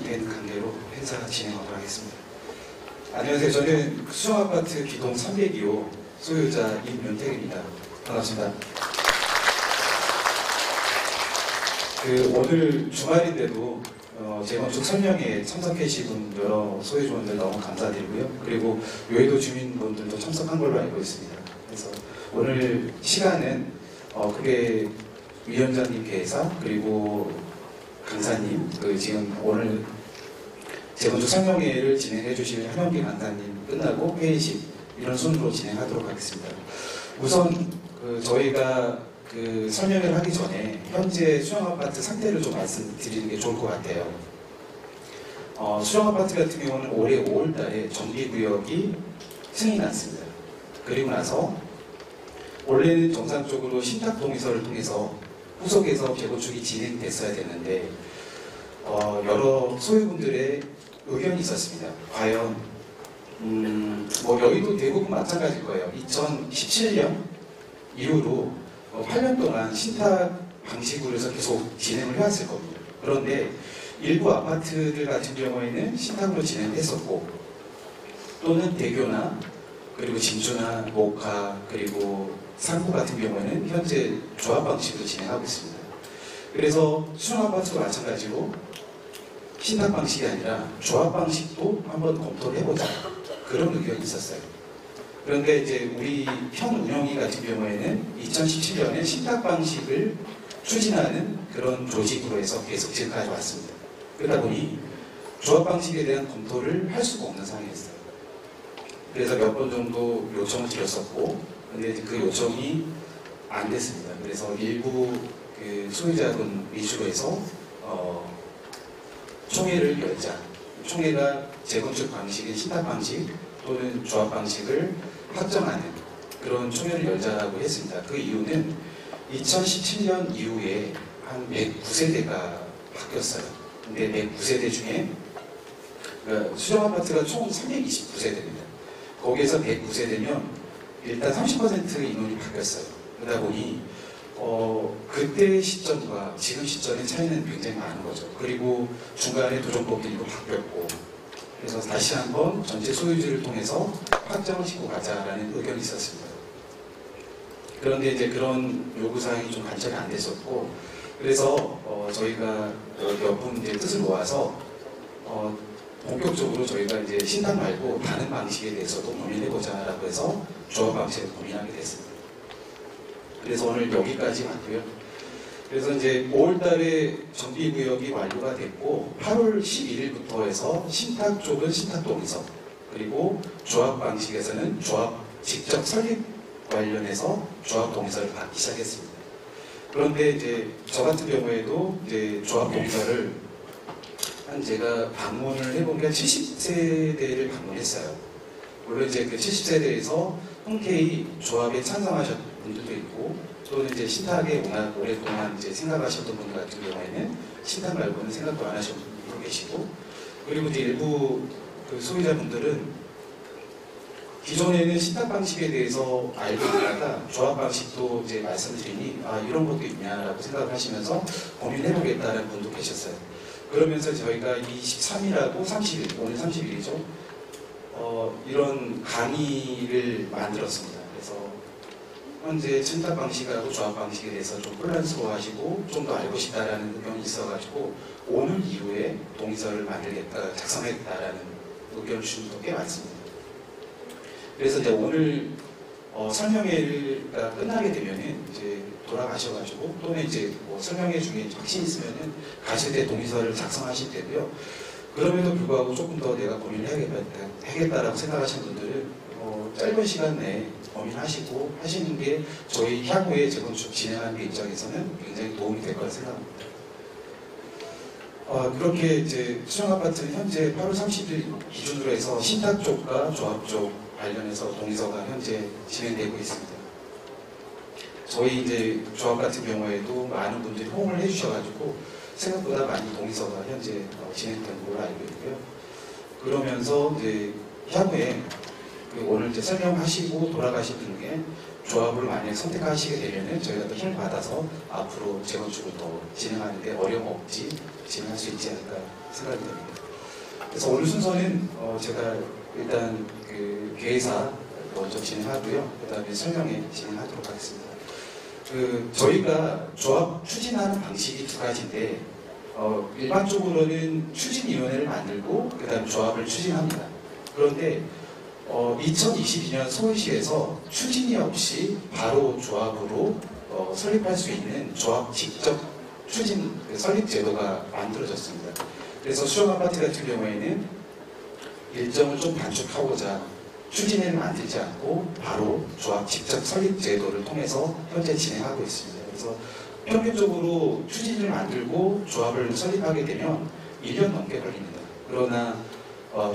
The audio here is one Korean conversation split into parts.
된 관계로 행사 진행하도록 하겠습니다. 안녕하세요. 저는 수정아파트 기동 302호 소유자 임윤택입니다. 반갑습니다. 오늘 주말인데도 재건축 설명회에 참석해 주신 여러 소유주분들 너무 감사드리고요. 그리고 여의도 주민분들도 참석한 걸로 알고 있습니다. 그래서 오늘 시간은 그게 위원장님께서 그리고 강사님, 지금 오늘 재건축 설명회를 진행해 주실 한영기 강사님 끝나고 회의식 이런 순으로 진행하도록 하겠습니다. 우선 저희가 설명을 하기 전에 현재 수정아파트 상태를 좀 말씀드리는 게 좋을 것 같아요. 수정아파트 같은 경우는 올해 5월달에 정비구역이 승인이 났습니다. 그리고 나서 원래는 정상적으로 신탁동의서를 통해서 후속에서 재건축이 진행됐어야 되는데 여러 소유분들의 의견이 있었습니다. 과연 여의도 대부분 마찬가지일 거예요. 2017년 이후로 8년 동안 신탁 방식으로 해서 계속 진행을 해왔을 겁니다. 그런데 일부 아파트들 같은 경우에는 신탁으로 진행했었고 또는 대교나 그리고 진주나 모카 그리고 상구 같은 경우에는 현재 조합 방식으로 진행하고 있습니다. 그래서 수정아파트도 마찬가지로 신탁 방식이 아니라 조합 방식도 한번 검토를 해보자 그런 의견이 있었어요. 그런데 이제 우리 현 운영위 같은 경우에는 2017년에 신탁 방식을 추진하는 그런 조직으로 해서 계속 지금까지 왔습니다. 그러다 보니 조합 방식에 대한 검토를 할 수가 없는 상황이었어요. 그래서 몇 번 정도 요청을 드렸었고, 근데 그 요청이 안 됐습니다. 그래서 일부 소유자분 위주로 해서 총회를 열자. 총회가 재건축 방식인 신탁 방식 또는 조합 방식을 확정하는 그런 총회를 열자라고 했습니다. 그 이유는 2017년 이후에 한 109세대가 바뀌었어요. 근데 109세대 중에 수정아파트가 총 329세대입니다. 거기에서 109세대면 일단 30% 인원이 바뀌었어요. 그러다 보니 그때 시점과 지금 시점의 차이는 굉장히 많은 거죠. 그리고 중간에 도정법들도 바뀌었고 그래서 다시 한번 전체 소유주를 통해서 확정을 시키고 가자라는 의견이 있었습니다. 그런데 이제 그런 요구사항이 좀 관철이 안 됐었고 그래서 저희가 몇 분 이제 뜻을 모아서 본격적으로 저희가 이제 신탁 말고 다른 방식에 대해서도 고민해보자라고 해서 조합 방식을 고민하게 됐습니다. 그래서 오늘 여기까지 왔고요. 그래서 이제 5월달에 정비구역이 완료가 됐고 8월 11일부터 해서 신탁 쪽은 신탁동의서 그리고 조합 방식에서는 조합 직접 설립 관련해서 조합 동의서를 받기 시작했습니다. 그런데 이제 저 같은 경우에도 이제 조합 동의서를 제가 방문을 해본 게 70세대를 방문했어요. 물론 이제 그 70세대에서 흔쾌히 조합에 찬성하셨던 분들도 있고 또는 이제 신탁에 오랫동안 이제 생각하셨던 분 같은 경우에는 신탁 말고는 생각도 안 하셨던 분도 계시고 그리고 이제 일부 소유자분들은 기존에는 신탁 방식에 대해서 알고 있다가 조합 방식도 이제 말씀드리니 이런 것도 있냐라고 생각을 하시면서 고민해보겠다는 분도 계셨어요. 그러면서 저희가 23일하고 30일, 오늘 30일이죠. 이런 강의를 만들었습니다. 그래서 현재 신탁 방식하고 조합 방식에 대해서 좀 혼란스러워하시고 좀 더 알고 싶다라는 의견이 있어가지고 오늘 이후에 동의서를 만들겠다, 작성했다라는 의견을 주신 분도 꽤 많습니다. 그래서 이제 오늘 설명회가 끝나게 되면은 이제 돌아가셔가지고 또는 이제 설명회 중에 확신이 있으면은 가실 때 동의서를 작성하실 테고요. 그럼에도 불구하고 조금 더 내가 고민을 하겠다라고 생각하시는 분들은 짧은 시간 내에 고민하시고 하시는 게 저희 향후에 재건축 진행하는 데 입장에서는 굉장히 도움이 될 거라 생각합니다. 그렇게 이제 수정아파트는 현재 8월 30일 기준으로 해서 신탁 쪽과 조합 쪽 관련해서 동의서가 현재 진행되고 있습니다. 저희 이제 조합 같은 경우에도 많은 분들이 호응을 해주셔가지고 생각보다 많이 동의서가 현재 진행된 걸로 알고 있고요. 그러면서 이제 향후에 오늘 이제 설명하시고 돌아가신 분에 조합을 만약에 선택하시게 되면은 저희가 또 힘을 받아서 앞으로 재건축을 더 진행하는데 어려움 없이 진행할 수 있지 않을까 생각이 됩니다. 그래서 오늘 순서는 제가 일단 그 개회사 먼저 진행하고요. 그 다음에 설명회 진행하도록 하겠습니다. 저희가 조합 추진하는 방식이 두 가지인데 일반적으로는 추진위원회를 만들고 그 다음에 조합을 추진합니다. 그런데 2022년 서울시에서 추진이 없이 바로 조합으로 설립할 수 있는 조합 직접 추진 설립 제도가 만들어졌습니다. 그래서 수정아파트 같은 경우에는 일정을 좀 단축하고자 추진을 만들지 않고 바로 조합 직접 설립 제도를 통해서 현재 진행하고 있습니다. 그래서 평균적으로 추진을 만들고 조합을 설립하게 되면 1년 넘게 걸립니다. 그러나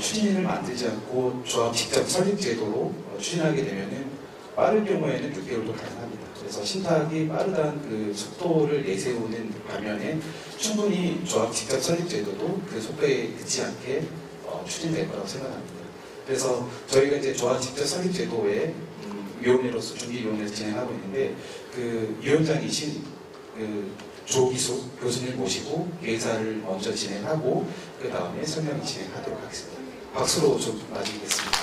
추진을 만들지 않고 조합 직접 설립 제도로 추진하게 되면은 빠른 경우에는 6개월도 가능합니다. 그래서 신탁이 빠르다는 그 속도를 내세우는 반면에 충분히 조합 직접 설립 제도도 그 속도에 늦지 않게 추진될 거라고 생각합니다. 그래서 저희가 이제 조합 직접 설립 제도의 위원회로서 준비위원회를 진행하고 있는데 그 위원장이신 그 조기숙 교수님 모시고 개회사를 먼저 진행하고 그 다음에 설명을 진행하도록 하겠습니다. 박수로 좀 맞이겠습니다.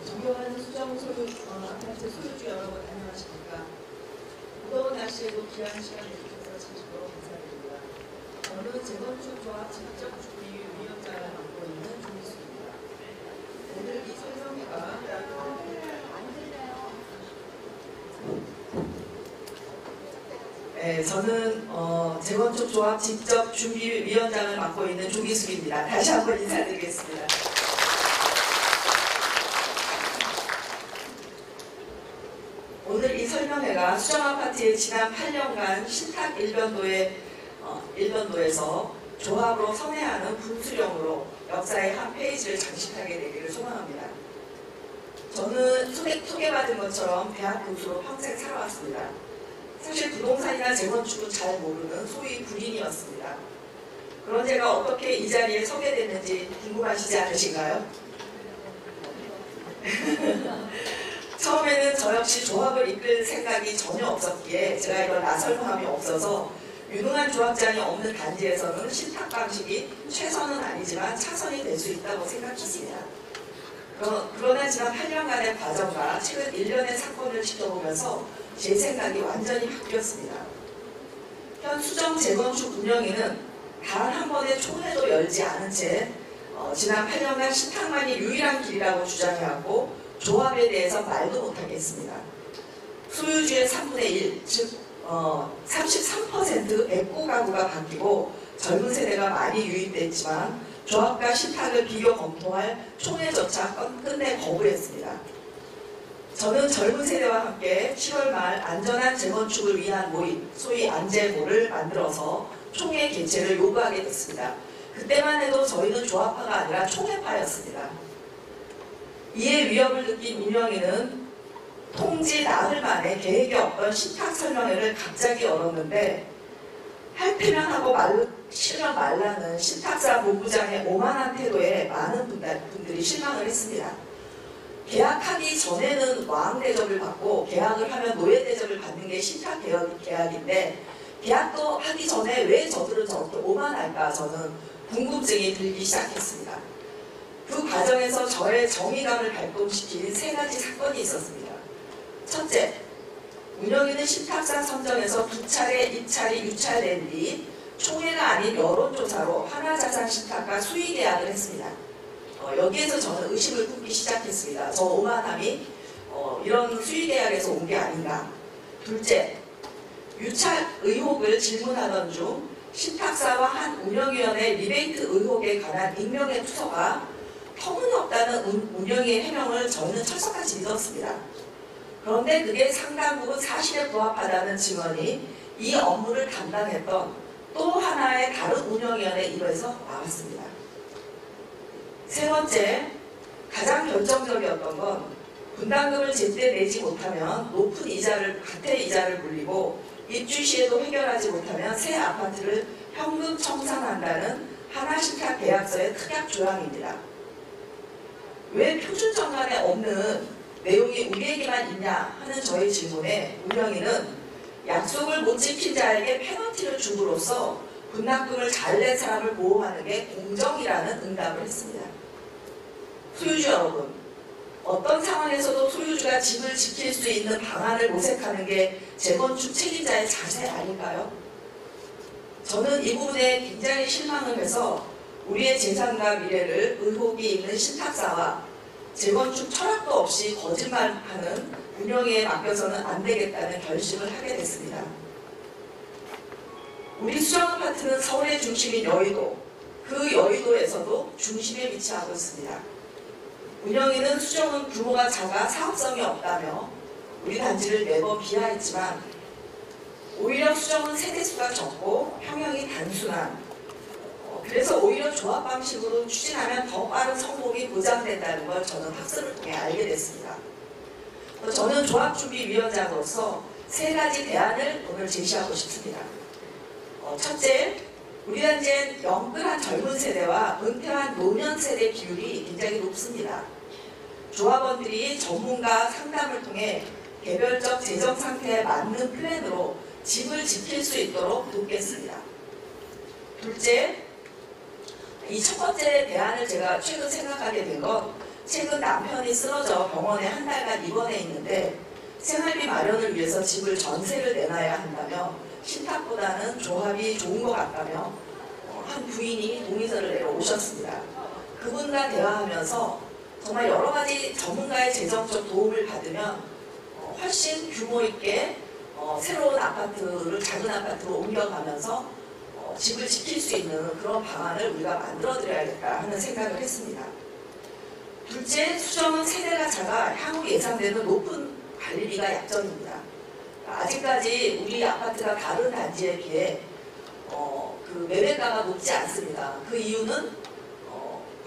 존경하는 수정 소유 아파트 소유주 여러분 안녕하십니까? 무더운 날씨에도 귀한 시간 내주셔서 진심으로 감사드립니다. 저는 재건축 조합 직접 준비 위원장을 맡고 있는 조미숙입니다. 오늘 이 설명회가 네, 저는 재건축 조합 직접 준비 위원장을 맡고 있는 조기숙입니다. 다시 한번 인사드리겠습니다. 오늘 이 설명회가 수정아파트의 지난 8년간 신탁 일변도에서 조합으로 선회하는 분수령으로 역사의 한 페이지를 장식하게 되기를 소망합니다. 저는 소개받은 것처럼 대학 교수로 평생 살아왔습니다. 사실 부동산이나 재건축은 잘 모르는 소위 군인이었습니다. 그런 제가 어떻게 이 자리에 서게 됐는지 궁금하시지 않으신가요? 처음에는 저 역시 조합을 이끌 생각이 전혀 없었기에 제가 이런 나설 마음이 없어서 유능한 조합장이 없는 단지에서는 신탁 방식이 최선은 아니지만 차선이 될 수 있다고 생각했습니다. 그러나 지난 8년간의 과정과 최근 1년의 사건을 지켜보면서 제 생각이 완전히 바뀌었습니다. 현 수정 재건축 운영위는 단 한 번의 총회도 열지 않은 채 지난 8년간 신탁만이 유일한 길이라고 주장해왔고 조합에 대해서 말도 못하겠습니다. 소유주의 3분의 1, 즉 33% 백구 가구가 바뀌고 젊은 세대가 많이 유입됐지만 조합과 신탁을 비교 검토할 총회조차 끝내 거부했습니다. 저는 젊은 세대와 함께 7월 말 안전한 재건축을 위한 모임, 소위 안재모를 만들어서 총회 개최를 요구하게 됐습니다. 그때만 해도 저희는 조합파가 아니라 총회파였습니다. 이에 위협을 느낀 운영위는 통지 나흘 만에 계획이 없던 신탁 설명회를 갑자기 열었는데 할 테면 하고 실면 말라는 신탁사 본부장의 오만한 태도에 많은 분들이 실망을 했습니다. 계약하기 전에는 왕 대접을 받고 계약을 하면 노예 대접을 받는 게 신탁 계약인데 계약도 하기 전에 왜 저들은 저렇게 오만할까 저는 궁금증이 들기 시작했습니다. 그 과정에서 저의 정의감을 발동시킨 세 가지 사건이 있었습니다. 첫째, 운영위는 신탁사 선정에서 2차례 입찰이 유찰된 뒤 총회가 아닌 여론조사로 하나자산 신탁과 수의계약을 했습니다. 여기에서 저는 의심을 품기 시작했습니다. 저 오만함이 이런 수의계약에서 온 게 아닌가. 둘째, 유찰 의혹을 질문하던 중 신탁사와 한 운영위원회 리베이트 의혹에 관한 익명의 투서가 터무니없다는 운영위의 해명을 저는 철석같이 믿었습니다. 그런데 그게 상당 부분 사실에 부합하다는 증언이 이 업무를 담당했던 또 하나의 다른 운영위원회 입에서 나왔습니다. 세 번째, 가장 결정적이었던 건 분담금을 제때 내지 못하면 높은 이자를 가태 이자를 물리고 입주 시에도 해결하지 못하면 새 아파트를 현금 청산한다는 하나신탁 계약서의 특약 조항입니다. 왜 표준 정관에 없는 내용이 우리에게만 있냐 하는 저의 질문에 운영위는 약속을 못 지킨 자에게 페널티를 줌으로써 분담금을 잘 낸 사람을 보호하는 게 공정이라는 응답을 했습니다. 소유주 여러분, 어떤 상황에서도 소유주가 집을 지킬 수 있는 방안을 모색하는 게 재건축 책임자의 자세 아닐까요? 저는 이 부분에 굉장히 실망을 해서 우리의 재산과 미래를 의혹이 있는 신탁사와 재건축 철학도 없이 거짓말하는 운영에 맡겨서는 안 되겠다는 결심을 하게 됐습니다. 우리 수정아파트는 서울의 중심인 여의도, 그 여의도에서도 중심에 위치하고 있습니다. 운영위는 수정은 규모가 작아 사업성이 없다며 우리 단지를 매번 비하했지만 오히려 수정은 세대수가 적고 평형이 단순한, 그래서 오히려 조합 방식으로 추진하면 더 빠른 성공이 보장된다는 걸 저는 학습을 통해 알게 됐습니다. 저는 조합준비위원장으로서 세 가지 대안을 오늘 제시하고 싶습니다. 첫째, 우리 단지엔 영끌한 젊은 세대와 은퇴한 노년 세대 비율이 굉장히 높습니다. 조합원들이 전문가 상담을 통해 개별적 재정 상태에 맞는 플랜으로 집을 지킬 수 있도록 돕겠습니다. 둘째, 이 첫 번째 대안을 제가 최근 생각하게 된 건 최근 남편이 쓰러져 병원에 한 달간 입원해 있는데 생활비 마련을 위해서 집을 전세를 내놔야 한다며 신탁보다는 조합이 좋은 것 같다며 한 부인이 동의서를 내려오셨습니다. 그분과 대화하면서 정말 여러 가지 전문가의 재정적 도움을 받으면 훨씬 규모 있게 새로운 아파트를 작은 아파트로 옮겨가면서 집을 지킬 수 있는 그런 방안을 우리가 만들어드려야겠다 하는 생각을 했습니다. 둘째, 수정은 세대가 작아 향후 예상되는 높은 관리비가 약점입니다. 아직까지 우리 아파트가 다른 단지에 비해 그 매매가가 높지 않습니다. 그 이유는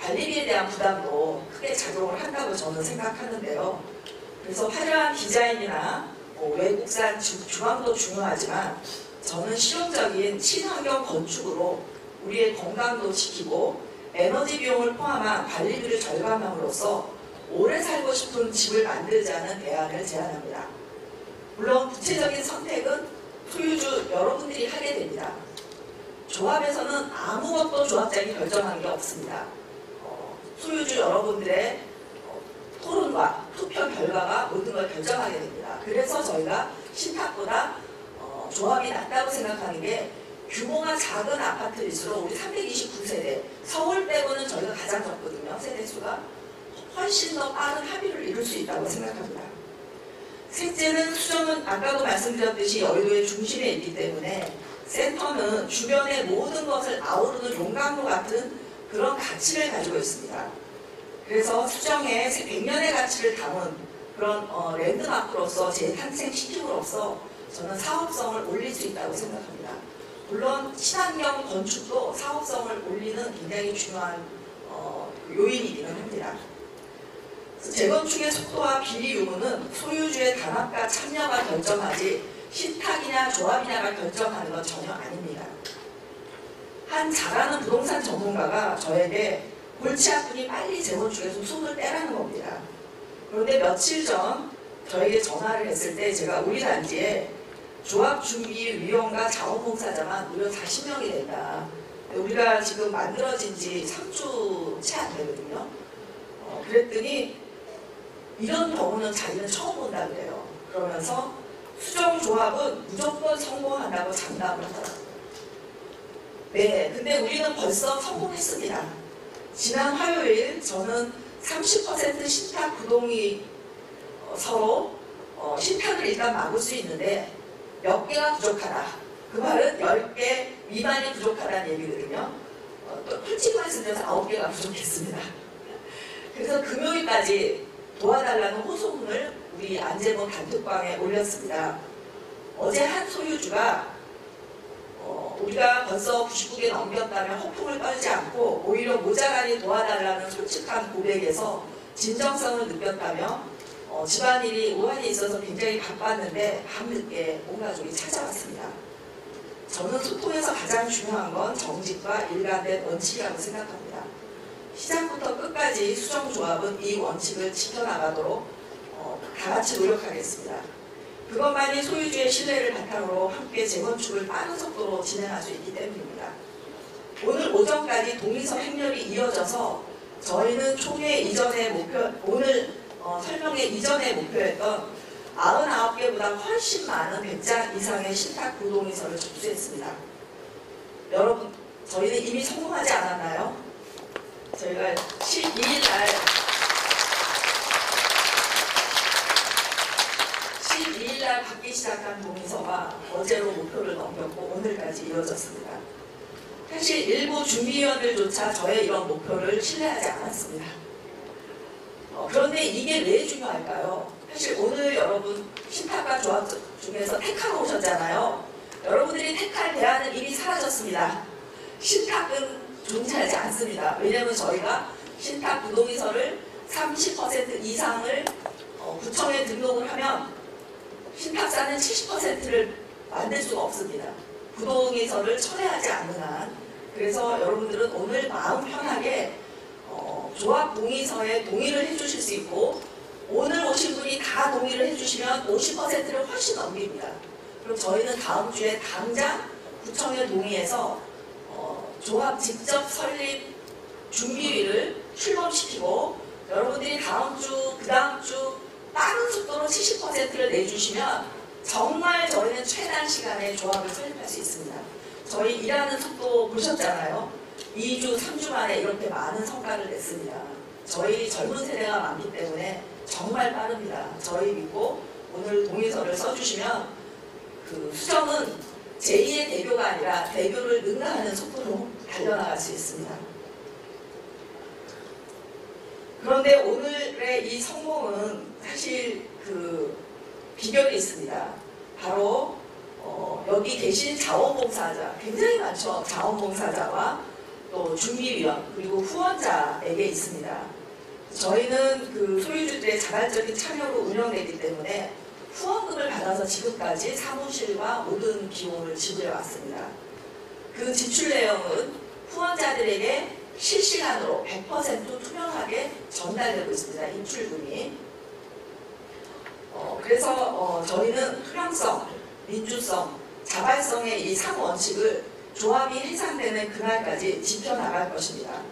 관리비에 대한 부담도 크게 작용을 한다고 저는 생각하는데요. 그래서 화려한 디자인이나 외국산 주방도 중요하지만 저는 실용적인 친환경 건축으로 우리의 건강도 지키고 에너지 비용을 포함한 관리비를 절감함으로써 오래 살고 싶은 집을 만들자는 대안을 제안합니다. 물론 구체적인 선택은 소유주 여러분들이 하게 됩니다. 조합에서는 아무것도 조합장이 결정하는 게 없습니다. 소유주 여러분들의 토론과 투표 결과가 모든 걸 결정하게 됩니다. 그래서 저희가 신탁보다 조합이 낫다고 생각하는 게 규모가 작은 아파트일수록 우리 329세대, 서울 빼고는 저희가 가장 적거든요. 세대수가 훨씬 더 빠른 합의를 이룰 수 있다고 생각합니다. 셋째는 수정은 아까도 말씀드렸듯이 여의도의 중심에 있기 때문에 센터는 주변의 모든 것을 아우르는 용광로 같은 그런 가치를 가지고 있습니다. 그래서 수정의 100년의 가치를 담은 그런 랜드마크로서 재탄생시킴으로써 저는 사업성을 올릴 수 있다고 생각합니다. 물론 친환경 건축도 사업성을 올리는 굉장히 중요한 요인이기는 합니다. 재건축의 속도와 비리 유무는 소유주의 단합과 참여가 결정하지 신탁이냐 조합이냐가 결정하는 건 전혀 아닙니다. 한 잘하는 부동산 전문가가 저에게 골치 아프니 빨리 재건축에서 손을 떼라는 겁니다. 그런데 며칠 전 저에게 전화를 했을 때 제가 우리 단지에 조합준비위원과 자원봉사자만 무려 40명이 된다. 우리가 지금 만들어진 지 3주 채 안 되거든요. 그랬더니 이런 경우는 자기는 처음 본다 그래요. 그러면서 수정조합은 무조건 성공한다고 장담을 하더라고요. 네, 근데 우리는 벌써 성공했습니다. 지난 화요일 저는 30% 신탁 부동이 서로 신탁을 일단 막을 수 있는데 몇 개가 부족하다. 그 말은 10개 미만이 부족하다는 얘기거든요. 또 솔직히 말씀드려서 9개가 부족했습니다. 그래서 금요일까지 도와달라는 호소문을 우리 안재모 단톡방에 올렸습니다. 어제 한 소유주가 우리가 벌써 99개 넘겼다면 허풍을 떨지 않고 오히려 모자라니 도와달라는 솔직한 고백에서 진정성을 느꼈다며 집안일이 오한이 있어서 굉장히 바빴는데 밤늦게 온 가족이 찾아왔습니다. 저는 소통에서 가장 중요한 건 정직과 일관된 원칙이라고 생각합니다. 시작부터 끝까지 수정조합은 이 원칙을 지켜나가도록 다 같이 노력하겠습니다. 그것만이 소유주의 신뢰를 바탕으로 함께 재건축을 빠른 속도로 진행할 수 있기 때문입니다. 오늘 오전까지 동의서 행렬이 이어져서 저희는 총회 이전의 목표, 오늘 설명회 이전의 목표였던 99개보다 훨씬 많은 100장 이상의 신탁 부동의서를 접수했습니다. 여러분, 저희는 이미 성공하지 않았나요? 저희가 12일 날 받기 시작한 동의서가 어제로 목표를 넘겼고 오늘까지 이어졌습니다. 사실 일부 준비위원들조차 저의 이런 목표를 신뢰하지 않았습니다. 그런데 이게 왜 중요할까요? 사실 오늘 여러분 신탁과 조합 중에서 택하러 오셨잖아요. 여러분들이 택할 대안은 이미 사라졌습니다. 신탁은 존재하지 않습니다. 왜냐하면 저희가 신탁 부동의서를 30% 이상을 구청에 등록을 하면 신탁사는 70%를 만들 수가 없습니다. 부동의서를 철회하지 않는 한. 그래서 여러분들은 오늘 마음 편하게 조합 동의서에 동의를 해주실 수 있고 오늘 오신 분이 다 동의를 해주시면 50%를 훨씬 넘깁니다. 그럼 저희는 다음 주에 당장 구청에 동의해서 조합 직접 설립 준비위를 출범시키고 여러분들이 다음 주, 그 다음 주 빠른 속도로 70%를 내주시면 정말 저희는 최단 시간에 조합을 설립할 수 있습니다. 저희 일하는 속도 보셨잖아요. 2주, 3주 만에 이렇게 많은 성과를 냈습니다. 저희 젊은 세대가 많기 때문에 정말 빠릅니다. 저희 믿고 오늘 동의서를 써주시면 그 수정은 제2의 대교가 아니라 대교를 능가하는 속도로 달려나갈 수 있습니다. 그런데 오늘의 이 성공은 사실 그 비결이 있습니다. 바로 여기 계신 자원봉사자, 굉장히 많죠. 자원봉사자와 또 준비위원 그리고 후원자에게 있습니다. 저희는 그 소유주들의 자발적인 참여로 운영되기 때문에 후원금을 받아서 지금까지 사무실과 모든 비용을 지불해 왔습니다. 그 지출 내용은 후원자들에게 실시간으로 100% 투명하게 전달되고 있습니다. 입출금이. 그래서 저희는 투명성, 민주성, 자발성의 이 3원칙을 조합이 해산되는 그날까지 지켜나갈 것입니다.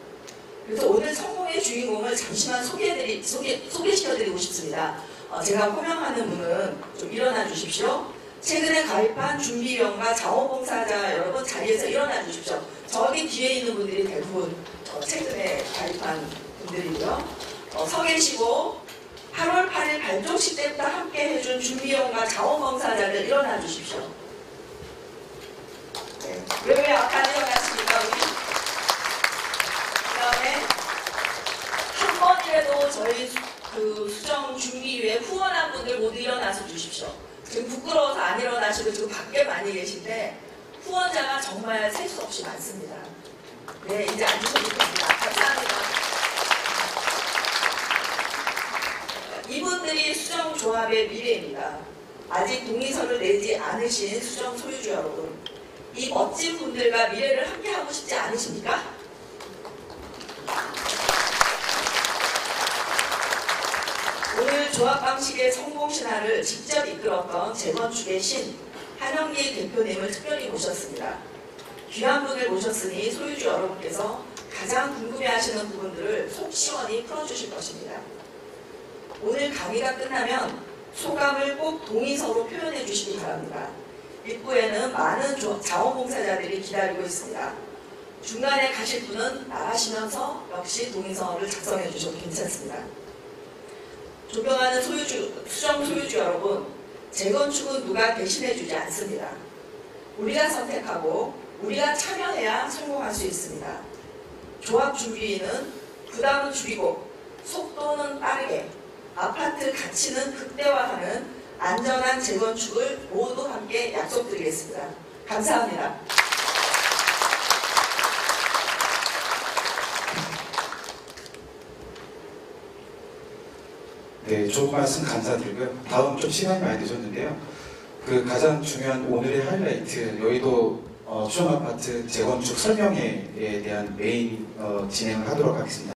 그래서 오늘 성공의 주인공을 잠시만 소개시켜드리고 싶습니다. 제가 호명하는 분은 좀 일어나 주십시오. 최근에 가입한 준비위원과 자원봉사자 여러분 자리에서 일어나 주십시오. 저기 뒤에 있는 분들이 대부분 최근에 가입한 분들이고요. 서 계시고 8월 8일 발족식 때부터 함께 해준 준비위원과 자원봉사자들 일어나 주십시오. 네. 왜 아까 일어났습니까? 우리? 그 다음에 한 번이라도 저희 그 수정 준비위에 후원한 분들 모두 일어나서 주십시오. 지금 부끄러워서 안 일어나시고 지금 밖에 많이 계신데 후원자가 정말 셀 수 없이 많습니다. 네, 이제 앉으셔도 됩니다. 감사합니다. 이분들이 수정조합의 미래입니다. 아직 동의서를 내지 않으신 수정 소유주 여러분, 이 멋진 분들과 미래를 함께하고 싶지 않으십니까? 오늘 조합 방식의 성공 신화를 직접 이끌었던 재건축의 신 한영기 대표님을 특별히 모셨습니다. 귀한 분을 모셨으니 소유주 여러분께서 가장 궁금해하시는 부분들을 속 시원히 풀어주실 것입니다. 오늘 강의가 끝나면 소감을 꼭 동의서로 표현해 주시기 바랍니다. 입구에는 많은 자원봉사자들이 기다리고 있습니다. 중간에 가실 분은 나가시면서 역시 동의서를 작성해 주셔도 괜찮습니다. 존경하는 수정 소유주 여러분, 재건축은 누가 대신해 주지 않습니다. 우리가 선택하고 우리가 참여해야 성공할 수 있습니다. 조합 준비는 부담은 줄이고 속도는 빠르게 아파트 가치는 극대화하는 안전한 재건축을 모두 함께 약속드리겠습니다. 감사합니다. 네, 좋은 말씀 감사드리고요. 다음 좀 시간이 많이 늦었는데요. 그 가장 중요한 오늘의 하이라이트, 여의도 수정아파트 재건축 설명회에 대한 메인 진행을 하도록 하겠습니다.